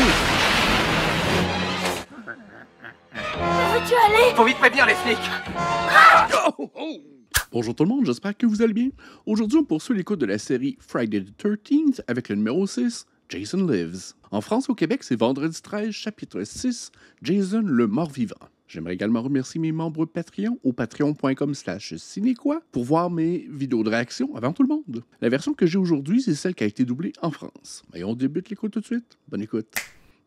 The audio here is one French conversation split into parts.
Où veux-tu aller? Faut vite prévenir les flics. Bonjour tout le monde, j'espère que vous allez bien. Aujourd'hui, on poursuit l'écoute de la série Friday the 13th avec le numéro 6, Jason Lives. En France et au Québec, c'est Vendredi 13, chapitre 6, Jason le mort-vivant. J'aimerais également remercier mes membres Patreon au patreon.com/cinéquois pour voir mes vidéos de réaction avant tout le monde. La version que j'ai aujourd'hui, c'est celle qui a été doublée en France. Et on débute l'écoute tout de suite. Bonne écoute.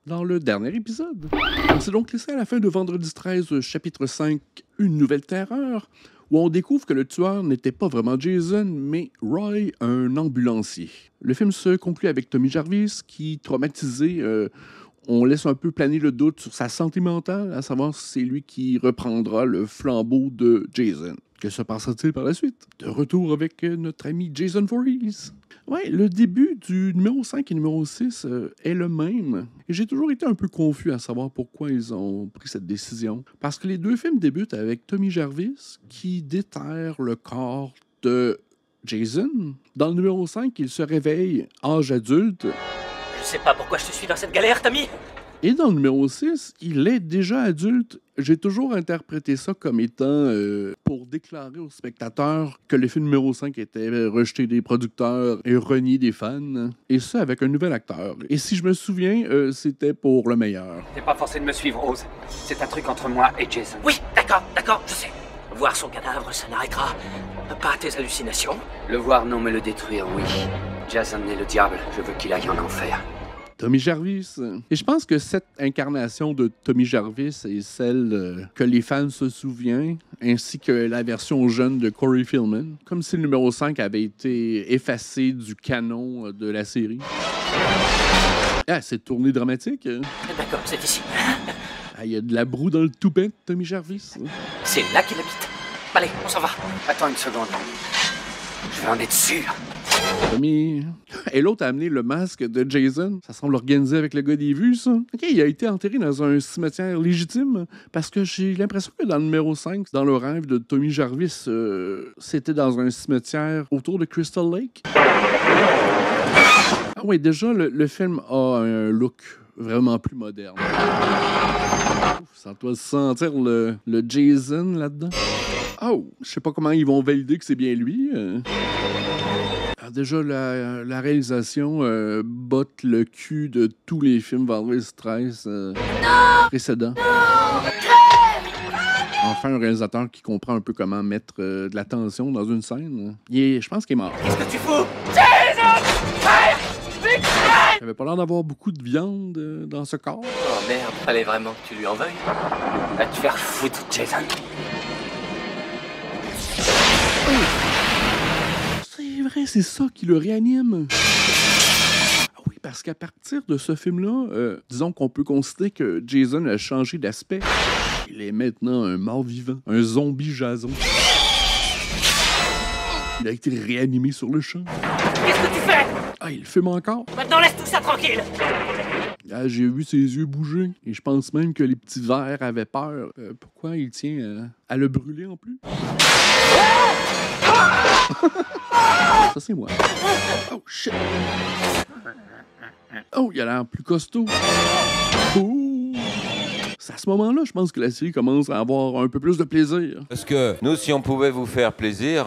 Dans le dernier épisode, on s'est donc laissé à la fin de Vendredi 13, chapitre 5, Une nouvelle terreur, où on découvre que le tueur n'était pas vraiment Jason, mais Roy, un ambulancier. Le film se conclut avec Tommy Jarvis qui, traumatisé, on laisse un peu planer le doute sur sa santé mentale, à savoir si c'est lui qui reprendra le flambeau de Jason. Que se passera-t-il par la suite? De retour avec notre ami Jason Voorhees. Ouais, le début du numéro 5 et numéro 6 est le même. Et j'ai toujours été un peu confus à savoir pourquoi ils ont pris cette décision. Parce que les deux films débutent avec Tommy Jarvis qui déterre le corps de Jason. Dans le numéro 5, il se réveille âge adulte. Je sais pas pourquoi je te suis dans cette galère, Tommy. Et dans le numéro 6, il est déjà adulte. J'ai toujours interprété ça comme étant pour déclarer aux spectateurs que le film numéro 5 était rejeté des producteurs et renié des fans. Et ça avec un nouvel acteur. Et si je me souviens, c'était pour le meilleur. T'es pas forcé de me suivre, Rose. C'est un truc entre moi et Jason. Oui, d'accord, je sais. Voir son cadavre, ça n'arrêtera pas tes hallucinations. Le voir, non, mais le détruire, oui. Jason est le diable. Je veux qu'il aille en enfer. Tommy Jarvis. Et je pense que cette incarnation de Tommy Jarvis est celle que les fans se souviennent, ainsi que la version jeune de Corey Feldman, comme si le numéro 5 avait été effacé du canon de la série. Ah, cette tournée dramatique. D'accord, c'est ici. Ah, il y a de la broue dans le toupet de Tommy Jarvis. C'est là qu'il habite. Allez, on s'en va. Attends une seconde. Je vais en être sûr. Tommy. Et l'autre a amené le masque de Jason. Ça semble organisé avec le gars des vues, ça. OK, il a été enterré dans un cimetière légitime parce que j'ai l'impression que dans le numéro 5, dans le rêve de Tommy Jarvis, c'était dans un cimetière autour de Crystal Lake. Ah oui, déjà, le film a un look vraiment plus moderne. Ça doit sentir le Jason là-dedans. Oh, je sais pas comment ils vont valider que c'est bien lui. Déjà, la réalisation botte le cul de tous les films Vendredi 13 précédents. Enfin, un réalisateur qui comprend un peu comment mettre de la tension dans une scène. Je pense qu'il est mort. Qu'est-ce que tu fous? Jason! Il avait pas l'air d'avoir beaucoup de viande dans ce corps. Oh merde, fallait vraiment que tu lui en veuilles. Va te faire foutre, Jason. C'est vrai, c'est ça qui le réanime. Ah oui, parce qu'à partir de ce film-là, disons qu'on peut considérer que Jason a changé d'aspect. Il est maintenant un mort-vivant, un zombie Jason. Il a été réanimé sur le champ. Qu'est-ce que tu fais? Ah, il fume encore. Maintenant, laisse tout ça tranquille. Ah, j'ai vu ses yeux bouger. Et je pense même que les petits vers avaient peur. Pourquoi il tient à le brûler en plus? Ça, c'est moi. Oh, shit. Oh, il a l'air plus costaud. Oh. C'est à ce moment-là, je pense que la série commence à avoir un peu plus de plaisir. Parce que nous, si on pouvait vous faire plaisir...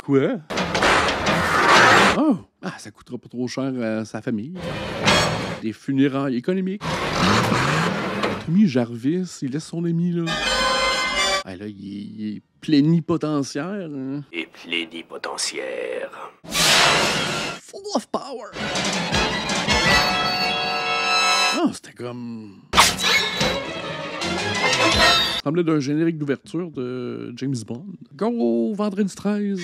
Quoi? Oh! Ah, ça coûtera pas trop cher à sa famille. Des funérailles économiques. Tommy Jarvis, il laisse son ami, là. Ah, là, il est plénipotentiaire. Hein? Et plénipotentiaire. Full of power. Ah, c'était comme... Ça semblait d'un générique d'ouverture de James Bond. Go, Vendredi 13!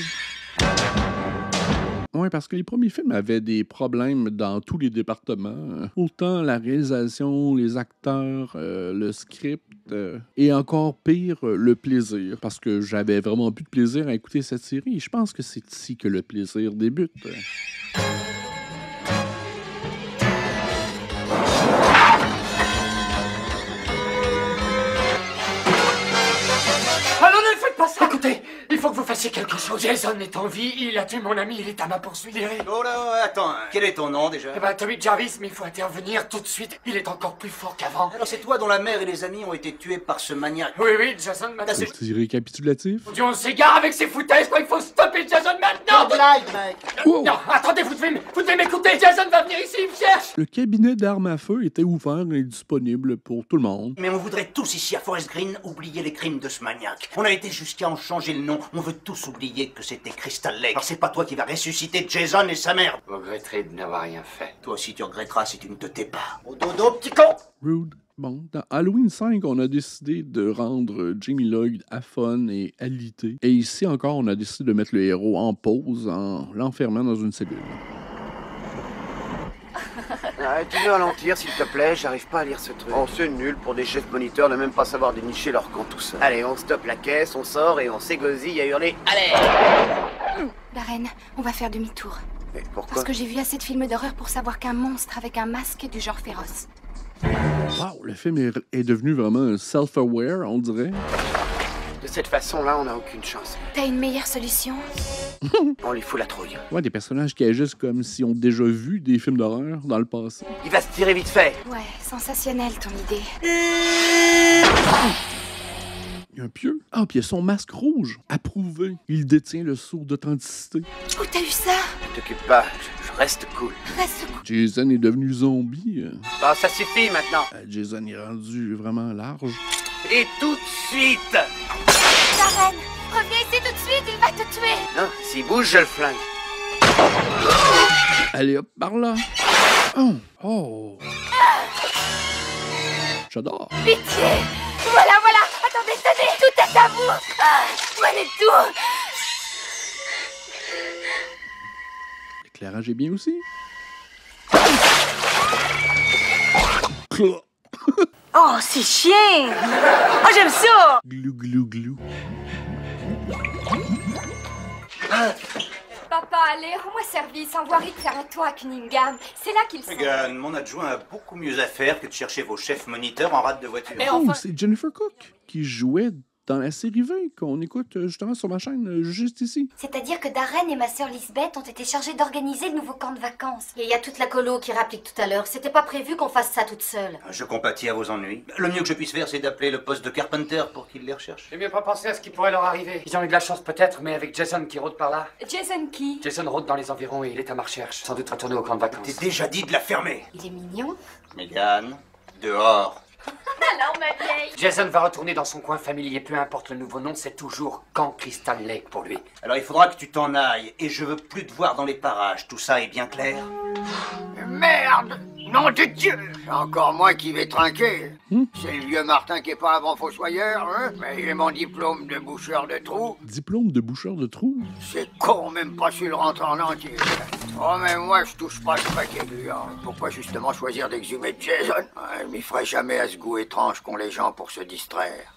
Oui, parce que les premiers films avaient des problèmes dans tous les départements. Autant la réalisation, les acteurs, le script, et encore pire, le plaisir. Parce que j'avais vraiment plus de plaisir à écouter cette série. Je pense que c'est ici que le plaisir débute. Ah non, ne faites pas ça! Écoutez, il faut faut que vous fassiez quelque chose. Jason est en vie, il a tué mon ami, il est à ma poursuite. Oh là, attends, quel est ton nom déjà? Eh ben, Tommy Jarvis, mais il faut intervenir tout de suite. Il est encore plus fort qu'avant. Alors c'est toi dont la mère et les amis ont été tués par ce maniaque. Oui, Jason m'a... C'est récapitulatif. Mon Dieu, on s'égare avec ses foutaises, quoi. Il faut stopper Jason maintenant. Mec. Wow. Non, attendez, vous devez m'écouter. Jason va venir ici, il me cherche. Le cabinet d'armes à feu était ouvert et disponible pour tout le monde. Mais on voudrait tous ici à Forest Green oublier les crimes de ce maniaque. On a été jusqu'à en changer le nom. On veut tous oublier que c'était Crystal Lake. Alors c'est pas toi qui vas ressusciter Jason et sa mère. Vous regretterez de n'avoir rien fait. Toi aussi tu regretteras si tu ne te tais pas. Au dodo, petit con! Rude. Bon, dans Halloween 5, on a décidé de rendre Jamie Lloyd aphone et alité. Et ici encore, on a décidé de mettre le héros en pause en l'enfermant dans une cellule. Tu veux ralentir, s'il te plaît? J'arrive pas à lire ce truc. Oh, c'est nul pour des chefs moniteurs de même pas savoir dénicher leur camp tout seul. Allez, on stoppe la caisse, on sort et on s'égosille à hurler. Allez! Darren, on va faire demi-tour. Mais pourquoi? Parce que j'ai vu assez de films d'horreur pour savoir qu'un monstre avec un masque est du genre féroce. Wow, le film est devenu vraiment self-aware, on dirait. De cette façon-là, on n'a aucune chance. T'as une meilleure solution? On lui fout la trouille. Ouais, des personnages qui agissent comme si on déjà vu des films d'horreur dans le passé. Il va se tirer vite fait. Ouais, sensationnel ton idée. Il y a un pieu. Ah, puis il y a son masque rouge. Approuvé. Il détient le sceau d'authenticité. Où t'as eu ça? Ne t'occupe pas, je reste cool. Reste cool. Jason est devenu zombie. Bon, ça suffit maintenant. Jason est rendu vraiment large. Et tout de suite! Darren, reviens ici tout de suite, il va te tuer. Non, s'il bouge, je le flingue. Allez, hop, par là. Oh, oh. J'adore. Pitié. Voilà. Attendez, tenez, tout est à vous. Prenez tout. L'éclairage est bien aussi. Oh, c'est chien! Oh, j'aime ça! Glou, glou, glou. Papa, allez, rends-moi service. Envoie Rick faire un tour à Cunningham. C'est là qu'il sent. Regan, mon adjoint a beaucoup mieux à faire que de chercher vos chefs moniteurs en rate de voiture. Et Oh, enfin... c'est Jennifer Cook qui jouait dans la série V qu'on écoute justement sur ma chaîne, juste ici. C'est-à-dire que Darren et ma sœur Lisbeth ont été chargés d'organiser le nouveau camp de vacances. Et il y a toute la colo qui rapplique tout à l'heure. C'était pas prévu qu'on fasse ça toute seule. Je compatis à vos ennuis. Le mieux que je puisse faire, c'est d'appeler le poste de Carpenter pour qu'il les recherche. J'ai mieux pas pensé à ce qui pourrait leur arriver. Ils ont eu de la chance peut-être, mais avec Jason qui rôde par là. Jason qui? Jason rôde dans les environs et il est à ma recherche. Sans doute retourner au camp de T'es vacances. déjà dit de la fermer. Il est mignon. Megan, dehors. Alors, ma vieille. Jason va retourner dans son coin familier, peu importe le nouveau nom, c'est toujours Camp Crystal Lake pour lui. Alors il faudra que tu t'en ailles, et je veux plus te voir dans les parages. Tout ça est bien clair? Merde! Nom de Dieu! C'est encore moi qui vais trinquer. C'est le vieux Martin qui est pas un bon fossoyeur, hein? Mais j'ai mon diplôme de boucheur de trous. Diplôme de boucheur de trous. C'est con, même pas su le rentrer en entier. Oh, mais moi, je touche pas ce paquet gluant. Pourquoi justement choisir d'exhumer Jason? Je m'y ferai jamais à ce goût étrange qu'ont les gens pour se distraire.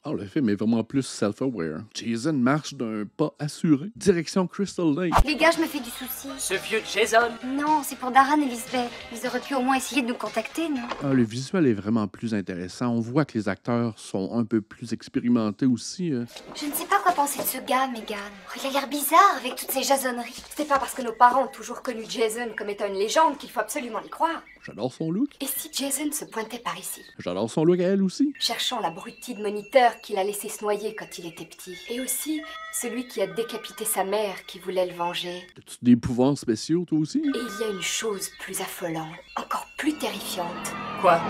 Oh, le film est vraiment plus self-aware. Jason marche d'un pas assuré. Direction Crystal Lake. Les gars, je me fais du souci. Ce vieux Jason. Non, c'est pour Darren et Lisbeth. Ils auraient pu au moins essayer de nous contacter, non? Ah, le visuel est vraiment plus intéressant. On voit que les acteurs sont un peu plus expérimentés aussi. Je ne sais pas quoi penser de ce gars, Megan. Il a l'air bizarre avec toutes ces jasonneries. C'est pas parce que nos parents ont toujours connu Jason comme étant une légende qu'il faut absolument y croire. J'adore son look. Et si Jason se pointait par ici? J'adore son look à elle aussi. Cherchant l'abruti de moniteur qu'il a laissé se noyer quand il était petit. Et aussi celui qui a décapité sa mère qui voulait le venger. As-tu des pouvoirs spéciaux, toi aussi? Et il y a une chose plus affolante, encore plus terrifiante. Quoi?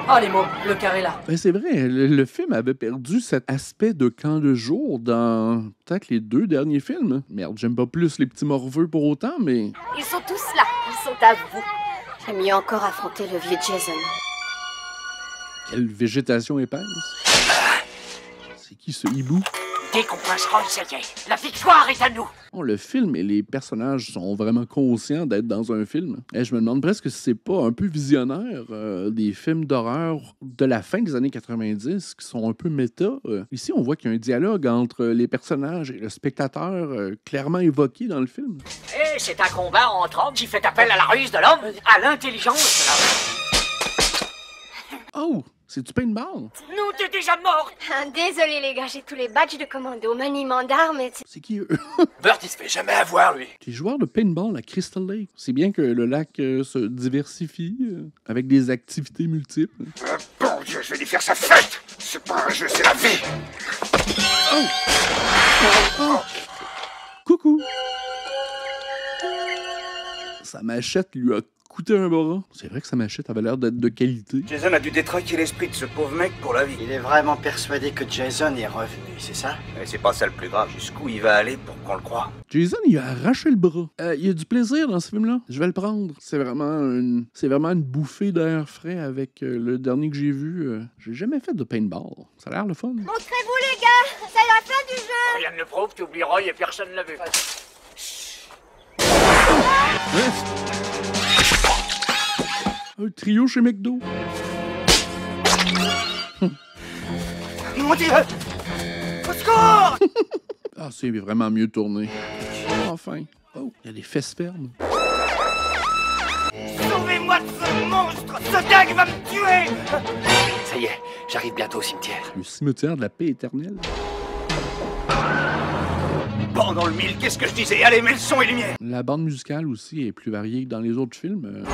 Oh les mots, le carré là. Ben, c'est vrai, le film avait perdu cet aspect de camp de jour dans peut-être les 2 derniers films. Merde, j'aime pas plus les petits morveux pour autant, mais... Ils sont tous là, ils sont à vous. J'aime mieux encore affronter le vieux Jason. Quelle végétation épaisse. C'est qui ce hibou? Dès qu'on passera, ça y est, la victoire est à nous. Oh, le film et les personnages sont vraiment conscients d'être dans un film. Et je me demande presque si c'est pas un peu visionnaire des films d'horreur de la fin des années 90 qui sont un peu méta. Ici, on voit qu'il y a un dialogue entre les personnages et le spectateur clairement évoqué dans le film. Et c'est un combat entre hommes qui fait appel à la ruse de l'homme, à l'intelligence de l'homme. Oh! C'est-tu paintball? Nous, t'es déjà morte! Désolé, les gars, j'ai tous les badges de commando, maniement d'armes, et... C'est qui eux? Burt, il se fait jamais avoir, lui. Les joueurs de paintball à Crystal Lake. C'est bien que le lac se diversifie avec des activités multiples. Bon Dieu, je vais lui faire sa fête! C'est pas un jeu, c'est la vie! Oh. Coucou! Sa machette lui a coûté un bras. C'est vrai que sa machette avait l'air d'être de qualité. Jason a dû détraquer l'esprit de ce pauvre mec pour la vie. Il est vraiment persuadé que Jason est revenu, c'est ça? Mais c'est pas ça le plus grave. Jusqu'où il va aller pour qu'on le croie? Jason, il a arraché le bras. Il y a du plaisir dans ce film-là. Je vais le prendre. C'est vraiment une bouffée d'air frais avec le dernier que j'ai vu. J'ai jamais fait de paintball. Ça a l'air le fun. Montrez-vous, les gars! C'est la fin du jeu! Rien ne le prouve, tu oublieras et personne ne l'a vu. Un trio chez McDo. Mon Dieu! Au secours! Ah, c'est vraiment mieux tourné. Enfin. Oh, il y a des fesses fermes. Sauvez-moi de ce monstre! Ce dingue va me tuer! Ça y est, j'arrive bientôt au cimetière. Le cimetière de la paix éternelle. Pendant le mille, qu'est-ce que je disais? Allez, mets le son et lumière! La bande musicale aussi est plus variée que dans les autres films.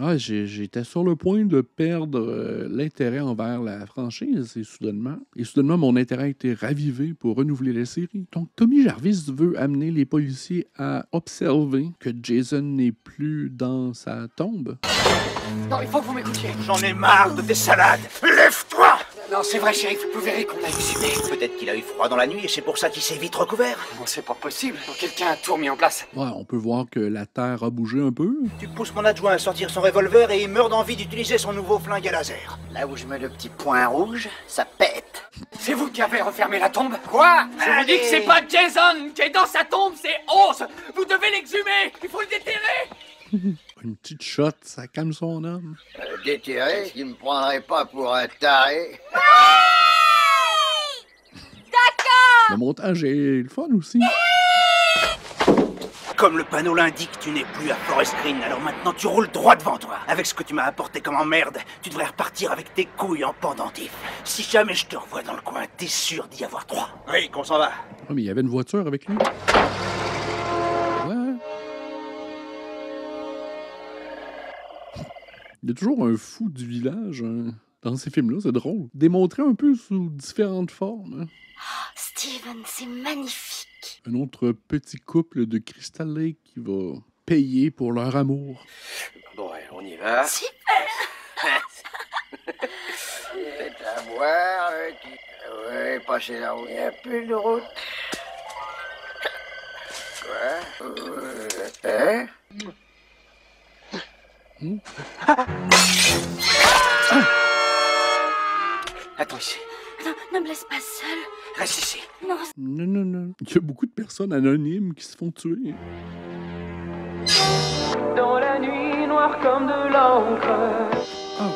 Ah, j'étais sur le point de perdre l'intérêt envers la franchise, et soudainement, mon intérêt a été ravivé pour renouveler la série. Donc, Tommy Jarvis veut amener les policiers à observer que Jason n'est plus dans sa tombe. Non, il faut que vous m'écoutiez. J'en ai marre de tes salades! Lève-toi! Non, c'est vrai, shérif, vous verrez qu'on a exhumé. Peut-être qu'il a eu froid dans la nuit et c'est pour ça qu'il s'est vite recouvert. Non, c'est pas possible. Quelqu'un a tout remis en place. Ouais, on peut voir que la terre a bougé un peu. Tu pousses mon adjoint à sortir son revolver et il meurt d'envie d'utiliser son nouveau flingue à laser. Là où je mets le petit point rouge, ça pète. C'est vous qui avez refermé la tombe? Quoi? Je vous dis que c'est pas Jason qui est dans sa tombe, c'est Oz. Vous devez l'exhumer. Il faut le déterrer. Une petite shot, ça calme son âme. Déterré, il me prendrait pas pour un taré. Le montage est le fun aussi. Comme le panneau l'indique, tu n'es plus à Forest Green, alors maintenant tu roules droit devant toi. Avec ce que tu m'as apporté comme emmerde, tu devrais repartir avec tes couilles en pendentif. Si jamais je te revois dans le coin, t'es sûr d'y avoir 3. Oui, qu'on s'en va. Ah, mais il y avait une voiture avec lui. Ouais. Il y a toujours un fou du village dans ces films-là, c'est drôle. Démontré un peu sous différentes formes. Hein. Steven, c'est magnifique. Un autre petit couple de Crystal Lake qui va payer pour leur amour. Bon, ouais, on y va. Super. Faites à boire, ouais, passez la route. Il n'y a plus de route. Quoi? Hein? Attends ici. Non, ne me laisse pas seule. Reste ici. Non. Non. Il y a beaucoup de personnes anonymes qui se font tuer. Dans la nuit noire comme de l'encre. Oh.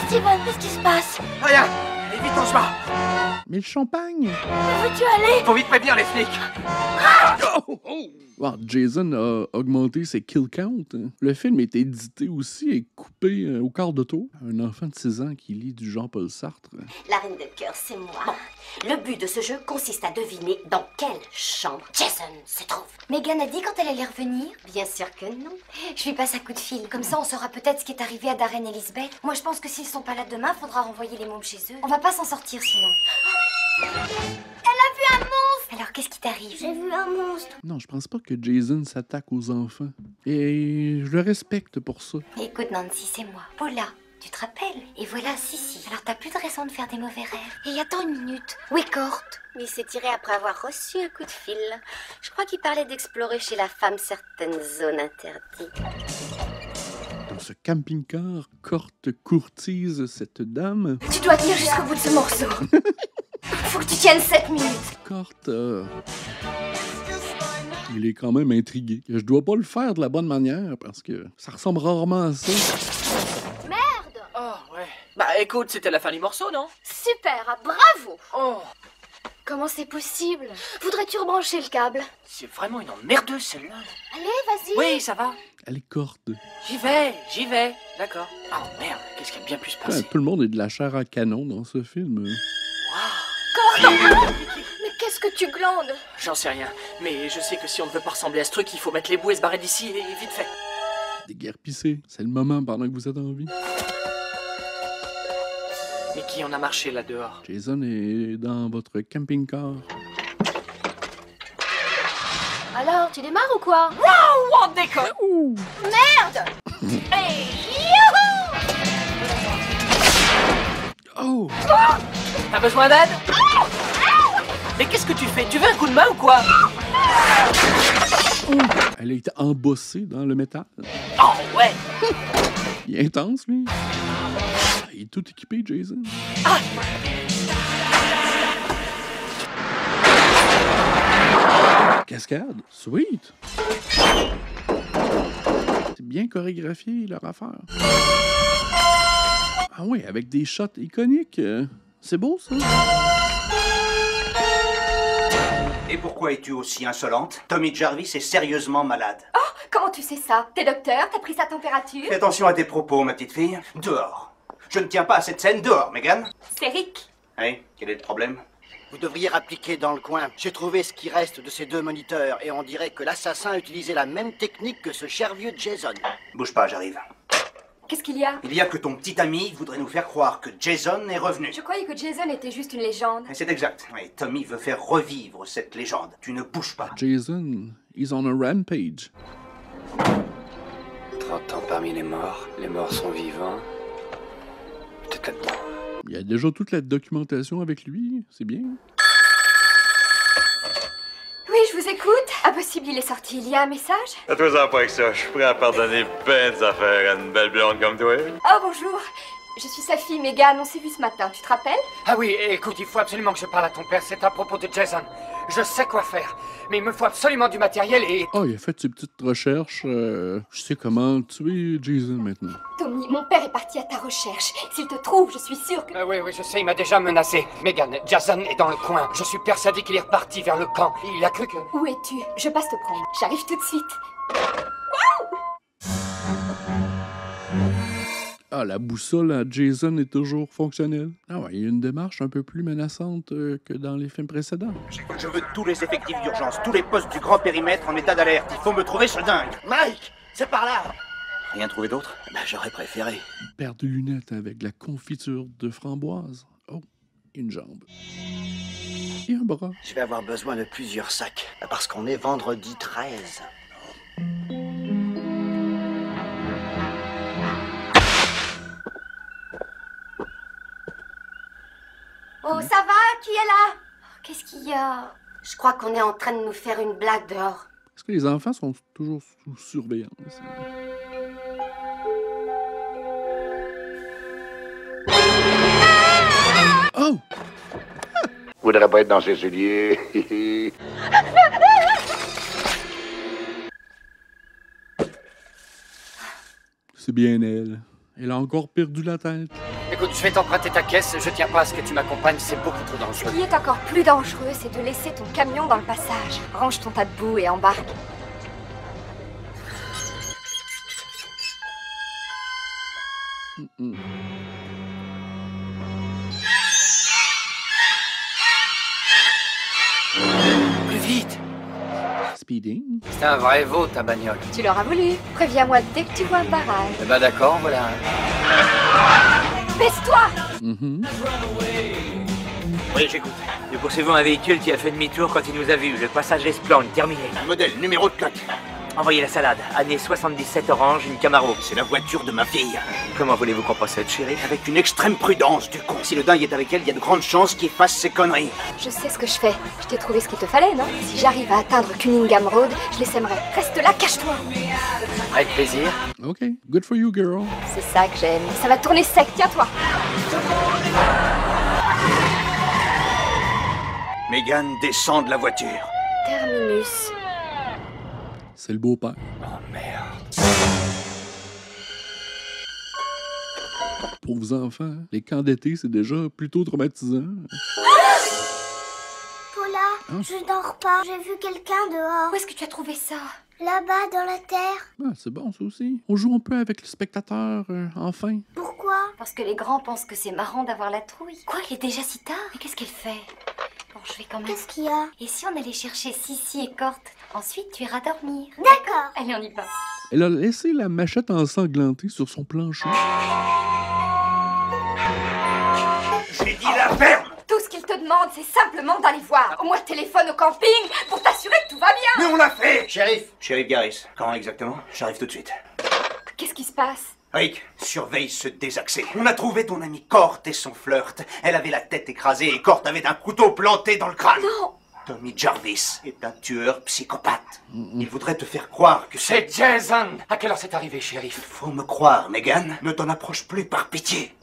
Steven, qu'est-ce qui se passe? Rien. Et vite, on se bat. Mais le champagne! Où veux-tu aller? Faut vite prévenir les flics. Wow, Jason a augmenté ses kill count. Hein. Le film est édité aussi et coupé au quart de tour. Un enfant de 6 ans qui lit du Jean-Paul Sartre. La reine de cœur, c'est moi. Bon, le but de ce jeu consiste à deviner dans quelle chambre Jason se trouve. Megan a dit quand elle allait revenir? Bien sûr que non. Je lui passe un coup de fil. Comme ça, on saura peut-être ce qui est arrivé à Darren et Lisbeth. Moi, je pense que s'ils sont pas là demain, faudra renvoyer les mômes chez eux. On va pas s'en sortir sinon. Elle a vu un monstre! Alors, qu'est-ce qui t'arrive? J'ai vu un monstre. Non, je pense pas que Jason s'attaque aux enfants. Et je le respecte pour ça. Écoute, Nancy, c'est moi. Paula, tu te rappelles? Et voilà, si. Alors, t'as plus de raison de faire des mauvais rêves. Et attends une minute. Wickort, il s'est tiré après avoir reçu un coup de fil. Je crois qu'il parlait d'explorer chez la femme certaines zones interdites. Dans ce camping-car, Cort courtise cette dame. Tu dois tenir jusqu'au bout de ce morceau. Faut que tu tiennes 7 minutes. Cort, il est quand même intrigué. Je dois pas le faire de la bonne manière parce que ça ressemble rarement à ça. Merde! Oh, ouais. Bah, écoute, c'était la fin du morceau, non? Super, bravo! Oh. Comment c'est possible? Voudrais-tu rebrancher le câble? C'est vraiment une emmerdeuse celle-là. Allez, vas-y. Oui, ça va. Elle est corte. J'y vais. D'accord. Oh merde, qu'est-ce qui a bien pu se passer? Tout le monde est de la chair à canon dans ce film. Comment? Mais qu'est-ce que tu glandes? J'en sais rien, mais je sais que si on ne veut pas ressembler à ce truc, il faut mettre les bouts et se barrer d'ici et vite fait. Déguerpissé. C'est le moment pendant que vous êtes en vie. Mais qui en a marché là dehors? Jason est dans votre camping-car. Alors, tu démarres ou quoi? Wow, on décolle! Merde! Hey, youhou! Oh! T'as besoin d'aide? Mais qu'est-ce que tu fais? Tu veux un coup de main ou quoi? Elle a été embossée dans le métal. Oh ouais! Il est intense, lui. Il est tout équipé, Jason. Cascade. Sweet. C'est bien chorégraphié, leur affaire. Ah oui, avec des shots iconiques. C'est beau, ça. Et pourquoi es-tu aussi insolente? Tommy Jarvis est sérieusement malade. Oh, comment tu sais ça? T'es docteur, t'as pris sa température? Fais attention à tes propos, ma petite fille. Dehors. Je ne tiens pas à cette scène. Dehors, Megan. C'est Rick. Oui, quel est le problème? Vous devriez rappliquer dans le coin. J'ai trouvé ce qui reste de ces deux moniteurs et on dirait que l'assassin a utilisé la même technique que ce cher vieux Jason. Bouge pas, j'arrive. Qu'est-ce qu'il y a? Il y a que ton petit ami voudrait nous faire croire que Jason est revenu. Je croyais que Jason était juste une légende. Et c'est exact. Oui, Tommy veut faire revivre cette légende. Tu ne bouges pas. Jason, he's on a rampage. 30 ans parmi les morts sont vivants. Peut-être là-dedans. Il y a déjà toute la documentation avec lui. C'est bien. Oui, je vous écoute. Impossible, il est sorti. Il y a un message? Fais-toi-en pas avec ça. Je suis prêt à pardonner ben des affaires à une belle blonde comme toi. Oh, bonjour. Je suis sa fille, Megan. On s'est vu ce matin. Tu te rappelles? Ah oui, écoute, il faut absolument que je parle à ton père. C'est à propos de Jason. Je sais quoi faire, mais il me faut absolument du matériel et... Oh, il a fait ses petites recherches. Je sais comment tuer Jason maintenant. Tommy, mon père est parti à ta recherche. S'il te trouve, je suis sûre que... Oui, je sais, il m'a déjà menacé. Megan, Jason est dans le coin. Je suis persuadé qu'il est reparti vers le camp. Il a cru que... Où es-tu? Je passe te prendre. J'arrive tout de suite. Ah, la boussole à Jason est toujours fonctionnelle. Ah ouais, il y a une démarche un peu plus menaçante que dans les films précédents. Je veux tous les effectifs d'urgence, tous les postes du grand périmètre en état d'alerte. Il faut me trouver ce dingue. Mike, c'est par là. Rien trouvé d'autre? Ben, j'aurais préféré. Une paire de lunettes avec de la confiture de framboise. Oh, une jambe. Et un bras. Je vais avoir besoin de plusieurs sacs, parce qu'on est vendredi 13. Oh, ça va? Qui est là? Qu'est-ce qu'il y a? Je crois qu'on est en train de nous faire une blague dehors. Est-ce que les enfants sont toujours sous surveillance? Oh! Voudrais pas être dans ces souliers. C'est bien elle. Elle a encore perdu la tête. Écoute, je vais t'emprunter ta caisse. Je tiens pas à ce que tu m'accompagnes. C'est beaucoup trop dangereux. Ce qui est encore plus dangereux, c'est de laisser ton camion dans le passage. Range ton tas de boue et embarque. Plus vite. Speeding. C'est un vrai veau, ta bagnole. Tu l'auras voulu. Préviens-moi dès que tu vois un barrage. Eh ben d'accord, voilà. Baisse-toi! Oui, j'écoute. Nous poursuivons un véhicule qui a fait demi-tour quand il nous a vus. Le passage Esplan, terminé. Modèle, numéro de plaque. Envoyez la salade. Année 77 orange, une Camaro. C'est la voiture de ma fille. Comment voulez-vous qu'on procède, chérie? Avec une extrême prudence, du con. Si le dingue est avec elle, il y a de grandes chances qu'il fasse ses conneries. Je sais ce que je fais. Je t'ai trouvé ce qu'il te fallait, non? Si j'arrive à atteindre Cunningham Road, je les sèmerai. Reste là, cache-toi! Avec plaisir. OK, good for you, girl. C'est ça que j'aime. Ça va tourner sec, tiens-toi! Megan descend de la voiture. Terminus. C'est le beau-père. Oh merde. Pauvres enfants, les camps d'été, c'est déjà plutôt traumatisant. Je dors pas. J'ai vu quelqu'un dehors. Où est-ce que tu as trouvé ça? Là-bas, dans la terre. Ah, c'est bon, ça aussi. On joue un peu avec le spectateur, enfin. Pourquoi? Parce que les grands pensent que c'est marrant d'avoir la trouille. Quoi, il est déjà si tard? Mais qu'est-ce qu'elle fait? Bon, je vais quand même... Qu'est-ce qu'il y a? Et si on allait chercher Sissi et Cort? Ensuite, tu iras dormir. D'accord. Allez, on y va. Elle a laissé la machette ensanglantée sur son plancher. J'ai dit la ferme! Tout ce qu'il te demande, c'est simplement d'aller voir. Au moins, téléphone au camping pour t'assurer que tout va bien. Mais on l'a fait! Shérif Garris. Quand exactement? J'arrive tout de suite. Qu'est-ce qui se passe? Rick, surveille ce désaxé. On a trouvé ton ami Cort et son flirt. Elle avait la tête écrasée et Cort avait un couteau planté dans le crâne. Non! Tommy Jarvis est un tueur psychopathe. Il voudrait te faire croire que C'est Jason! À quelle heure c'est arrivé, shérif? Faut me croire, Megan. Ne t'en approche plus par pitié.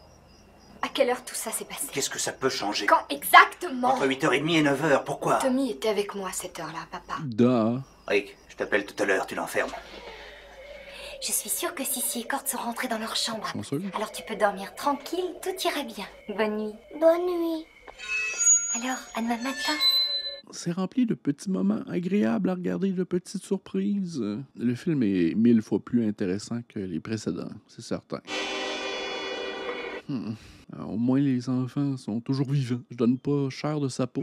À quelle heure tout ça s'est passé? Qu'est-ce que ça peut changer? Quand exactement? Entre 8h30 et 9h, pourquoi? Tommy était avec moi à cette heure-là, papa. Da. Rick, je t'appelle tout à l'heure, tu l'enfermes. Je suis sûre que Sissi et Cort sont rentrés dans leur chambre. Chanceux. Alors tu peux dormir tranquille, tout ira bien. Bonne nuit. Bonne nuit. Alors, à demain matin. C'est rempli de petits moments agréables à regarder, de petites surprises. Le film est 1000 fois plus intéressant que les précédents, c'est certain. Alors, au moins, les enfants sont toujours vivants. Je donne pas cher de sa peau.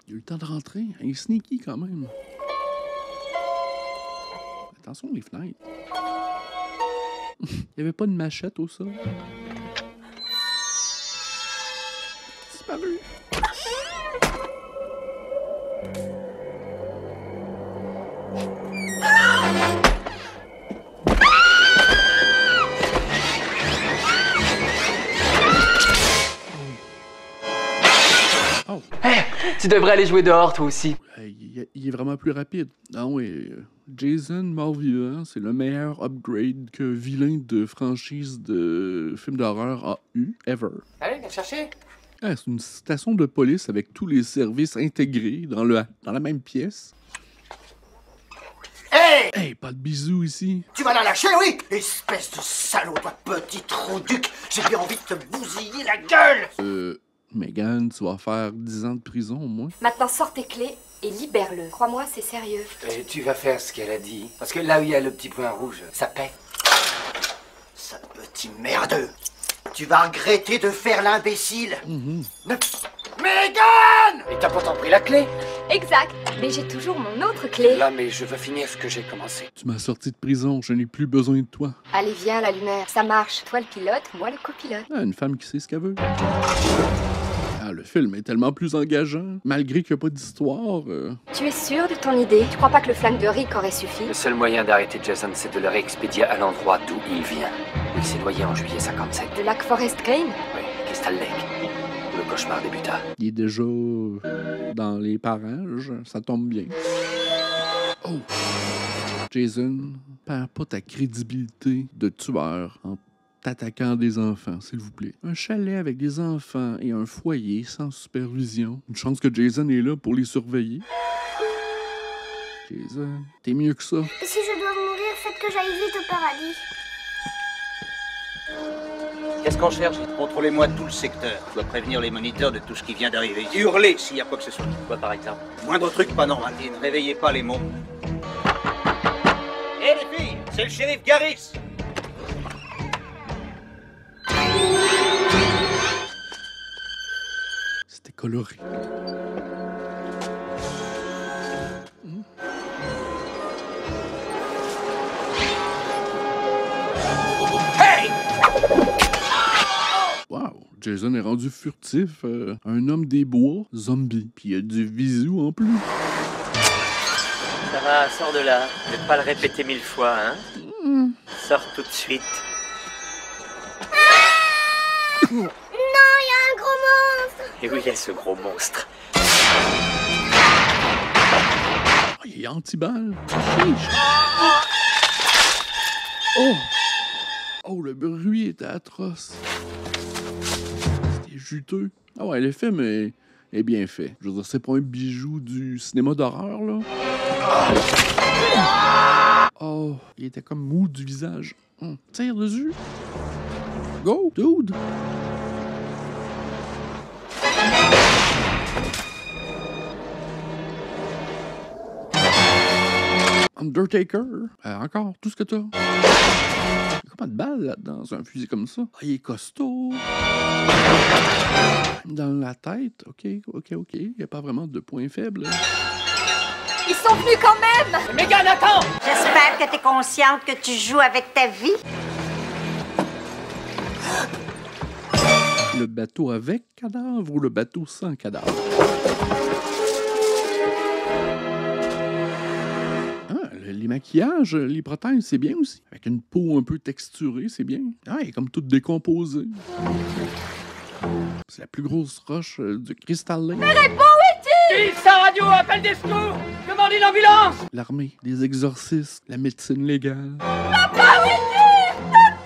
Il a eu le temps de rentrer. Il est sneaky quand même. Attention les fenêtres. Il n'y avait pas de machette au sol. Disparu. Oh. Hey, tu devrais aller jouer dehors, toi aussi. Il est vraiment plus rapide. Ah oui, Jason mort-vivant, c'est le meilleur upgrade que vilain de franchise de film d'horreur a eu, ever. Allez, viens chercher. Ah, c'est une station de police avec tous les services intégrés dans la même pièce. Hey! Hey, pas de bisous ici. Tu vas la lâcher, oui? Espèce de salaud, toi, petit trou duc. J'ai bien envie de te bousiller la gueule. Megan, tu vas faire 10 ans de prison au moins. Maintenant, sors tes clés et libère-le. Crois-moi, c'est sérieux. Et tu vas faire ce qu'elle a dit. Parce que là où il y a le petit point rouge, ça paie. Sale petit merdeux. Tu vas regretter de faire l'imbécile. Megan! Et t'as pourtant pris la clé. Exact. Mais j'ai toujours mon autre clé. Là, mais je veux finir ce que j'ai commencé. Tu m'as sorti de prison, je n'ai plus besoin de toi. Allez, viens, la lumière. Ça marche. Toi le pilote, moi le copilote. Ah, une femme qui sait ce qu'elle veut. Ah, le film est tellement plus engageant, malgré qu'il n'y a pas d'histoire. Tu es sûr de ton idée? Tu crois pas que le flingue de Rick aurait suffi? Le seul moyen d'arrêter Jason, c'est de le réexpédier à l'endroit d'où il vient. Il s'est noyé en juillet 57. Le lac Forest Green? Oui, Crystal Lake. Où le cauchemar débuta. Il est déjà dans les parages, ça tombe bien. Oh! Jason, perds pas ta crédibilité de tueur en t'attaquant des enfants, s'il vous plaît. Un chalet avec des enfants et un foyer sans supervision. Une chance que Jason est là pour les surveiller. Jason, t'es mieux que ça. Et si je dois mourir, faites que j'aille vite au paradis. Qu'est-ce qu'on cherche? Contrôlez-moi tout le secteur. Je dois prévenir les moniteurs de tout ce qui vient d'arriver. Hurlez s'il y a quoi que ce soit. Quoi par exemple? Moindre truc pas normal. Et ne réveillez pas les mômes. Hé les filles, c'est le shérif Garris. C'était coloré. Hey! Wow, Jason est rendu furtif, un homme des bois, zombie, puis il y a du visu en plus. Ça va, sors de là. Je vais pas le répéter 1000 fois, hein. Sors tout de suite. Non, il y a un gros monstre. Et où il est ce gros monstre? Oh, il est anti-balle. Oh! Oh, le bruit était atroce. C'était juteux. Ah ouais, le film est bien fait. Je veux dire, c'est pas un bijou du cinéma d'horreur, là. Oh, il était comme mou du visage. Tire dessus. Go, dude. Undertaker. Encore, tout ce que t'as. Il y a combien de balles là-dedans? C'est un fusil comme ça. Ah, il est costaud. Dans la tête. OK. Il n'y a pas vraiment de point faible. Ils sont venus quand même! Megan, attends! J'espère que t'es consciente que tu joues avec ta vie. Le bateau avec cadavre ou le bateau sans cadavre? Les maquillages, les prothèses, c'est bien aussi. Avec une peau un peu texturée, c'est bien. Ah, elle est comme toute décomposée. C'est la plus grosse roche du Crystal Lake. Mais réponds, Whitty! Vive sa radio, appelle des secours! Commandez l'ambulance! L'armée, les exorcistes, la médecine légale. Papa, Whitty!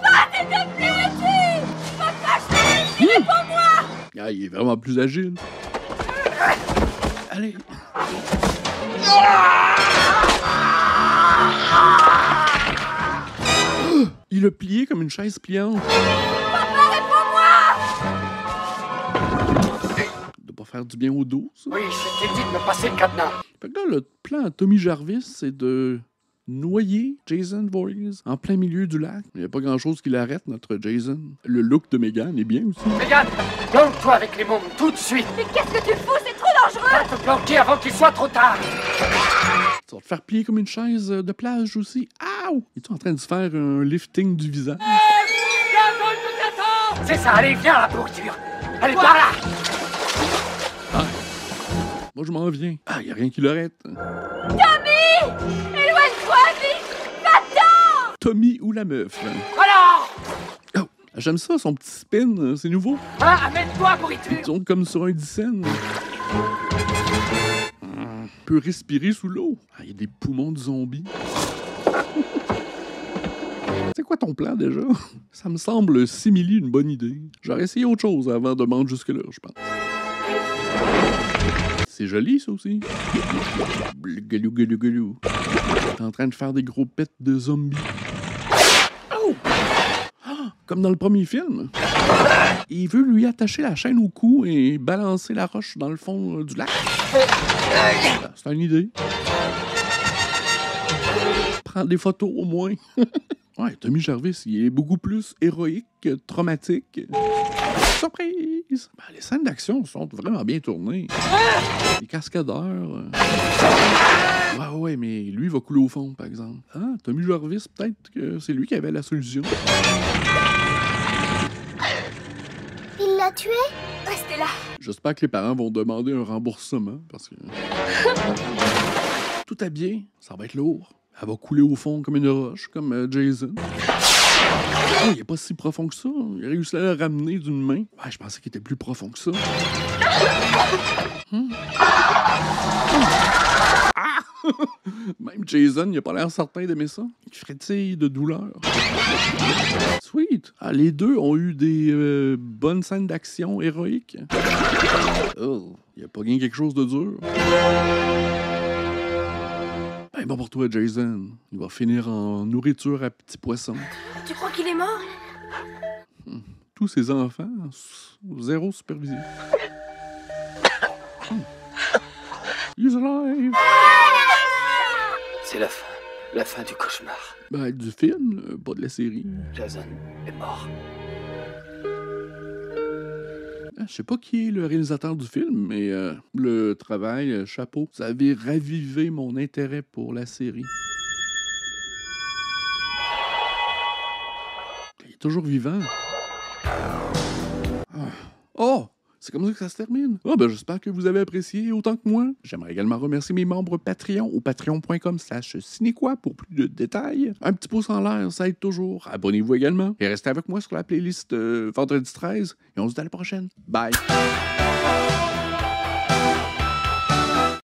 Papa, t'es devenu Whitty! Papa, je t'ai dit, pour moi! Ah, il est vraiment plus agile. Allez. Il a plié comme une chaise pliante. Papa, réponds-moi! De pas faire du bien au dos, ça. Oui, je t'ai dit de me passer le cadenas. Fait que là, le plan à Tommy Jarvis, c'est de noyer Jason Voorhees en plein milieu du lac. Il n'y a pas grand-chose qui l'arrête, notre Jason. Le look de Megan est bien aussi. Megan, planque-toi avec les mômes tout de suite. Mais qu'est-ce que tu fous? C'est trop dangereux! Va te planquer avant qu'il soit trop tard. Ça va te faire plier comme une chaise de plage aussi. Ouh! Es-tu en train de se faire un lifting du visage? C'est ça, allez, viens la pourriture. Allez, par là! Ah. Moi, je m'en viens. Ah, y a rien qui l'arrête. Tommy! Éloigne-toi, vite! Va-t'en! Tommy ou la meuf? Alors! Oh, j'aime ça, son petit spin, c'est nouveau. Ah, amène-toi, pourriture! Ils sont comme sur un dixaine. Peut respirer sous l'eau. Ah, y a des poumons de zombies. C'est quoi ton plan déjà? Ça me semble simili une bonne idée. J'aurais essayé autre chose avant de m'en jusque-là, je pense. C'est joli, ça aussi. Galou, galou, galou. T'es en train de faire des gros pets de zombies. Oh! Ah, comme dans le premier film. Il veut lui attacher la chaîne au cou et balancer la roche dans le fond du lac. C'est une idée. Prends des photos au moins. Ouais, Tommy Jarvis, il est beaucoup plus héroïque que traumatique. Surprise! Ben, les scènes d'action sont vraiment bien tournées. Les cascadeurs. Ouais, mais lui va couler au fond, par exemple. Ah, Tommy Jarvis, peut-être que c'est lui qui avait la solution. Il l'a tué? Restez là. J'espère que les parents vont demander un remboursement, parce que... Tout habillé, ça va être lourd. Elle va couler au fond comme une roche, comme Jason. Oh, il est pas si profond que ça. Il a réussi à le ramener d'une main. Ouais, je pensais qu'il était plus profond que ça. Ah! Même Jason, il a pas l'air certain d'aimer ça. Il frétille de douleur. Sweet. Ah, les deux ont eu des bonnes scènes d'action héroïques. Oh, il a pas gagné quelque chose de dur. Ben bon pour toi, Jason. Il va finir en nourriture à petits poissons. Tu crois qu'il est mort? Tous ses enfants, zéro supervision. He's alive! C'est la fin du cauchemar. Ben, du film, pas de la série. Jason est mort. Je sais pas qui est le réalisateur du film, mais le travail, chapeau, ça avait ravivé mon intérêt pour la série. Il est toujours vivant. Oh! C'est comme ça que ça se termine. Ah, ben, j'espère que vous avez apprécié autant que moi. J'aimerais également remercier mes membres Patreon au patreon.com/cinéquoi pour plus de détails. Un petit pouce en l'air, ça aide toujours. Abonnez-vous également. Et restez avec moi sur la playlist Vendredi 13. Et on se dit à la prochaine. Bye!